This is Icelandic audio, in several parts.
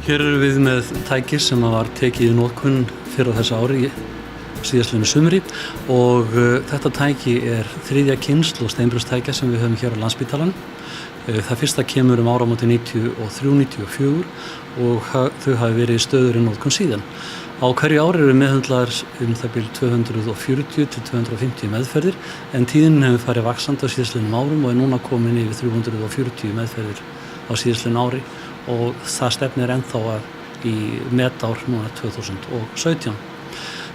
Hér erum við með tæki sem var tekið í notkun fyrr á þessu ári síðastliðnu sumri og þetta tæki þriðja kynslóð steinbrotstækja sem við höfum hér á Landspítalann. Það fyrsta kemur áramótin 93-94 og þau hafa verið í stöðugri notkun síðan. Á hverju ári eru meðhöndlaðar það bil 240-250 meðferðir en tíðnin hefur farið vaxandi á síðastliðnum árum og núna komin yfir 340 meðferðir á síðastliðnu ári og það stefnir ennþá í metár núna 2017.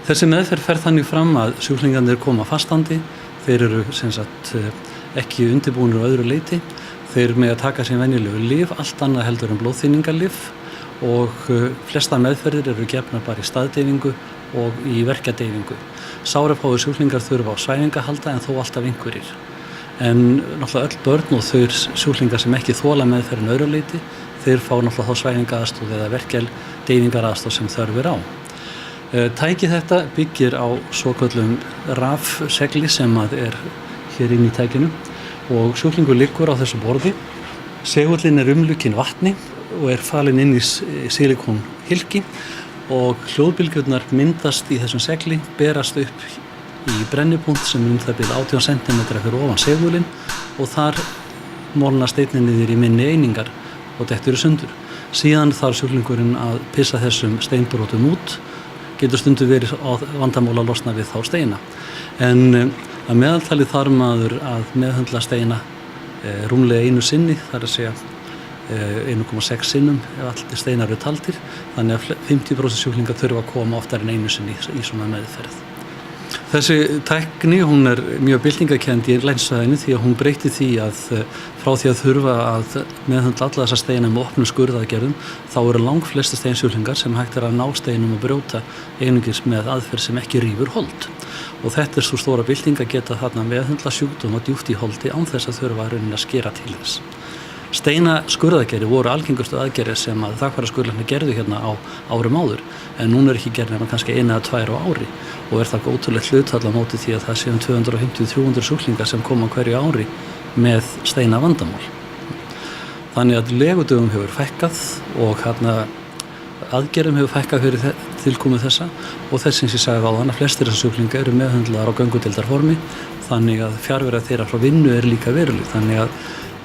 Þessi meðferð fer þannig fram að sjúklingarnir koma fastandi, þeir eru ekki undirbúnir á öðru leyti, þeir mega taka sér venjulegu lyf, allt annað heldur en blóðþynningarlyf og flestar meðferðir eru gefnar bara í staðdeyfingu og í verkjadeyfingu. Sárafáir sjúklingar þurfa á svæfinga að halda en þó alltaf einhverjir. En náttúrulega öll börn og þau sjúklingar sem ekki þola meðferðin öðru leyti, þeir fá náttúrulega þá svæfingaaðstoð eða verkjadeyfingaraðstoð sem þörf á. Tæki þetta byggir á svokölluðum rafsegli sem hér inn í tækinu og sjúklingur liggur á þessu borði. Segullinn umlukinn vatni og falinn inn í silikónhylki og hljóðbylgjurnar myndast í þessum segli, berast upp í brennipunkt sem það bil 18 cm fyrir ofan segullinn og þar molna steinninn niður í minni einingar og dettur í sundur. Síðan þarf sjúklingurinn að pissa þessum steinbrotum út, getur stundum verið vandamál að losna við þá steina. En að meðaltali þarf maður að meðhöndla steina rúmlega einu sinni, það að segja 1,6 sinnum ef allir steinar eru taldir, þannig að 50% sjúklingar þurfa að koma oftar en einu sinni í svona meðferð. Þessi tækni hún mjög byltingakennd í læknisfræðinni því að hún breyti því að frá því að þurfa að meðhöndla alla þessa steina með opnum skurðaðgerðum þá eru langflestir steinsjúklingar sem hægt að ná steinum og brjóta einungis með aðferð sem ekki rýfur hold. Og þetta svo stóra bylting að geta þarna meðhöndla sjúkdóma djúpt í holdi án þess að þurfa að skera til þess. Steina skurðaðgerðir voru algengustu aðgerðir sem þvagfæraskurðlæknar gerðu hérna á árum áður en núna ekki gerð nema kannski 1 eða 2 á ári og það ótrúlegt hlutfall á móti því að það séu 250-300 sjúklingar sem koma hverju ári með steina vandamál. Þannig að legudögum hefur fækkað og aðgerðum hefur fækkað fyrir tilkomu þessa og þess sem ég sagði áðan að flestir þessar sjúklinga eru meðhöndlaðar á göngudeildarformi þannig að fjarvera þeirra frá vinnu líka veruleg þannig að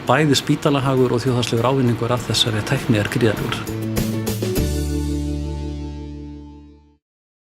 bæði spítalahagur og þjóðhagslegur ávinningur af þessari tækni gríðarlegur.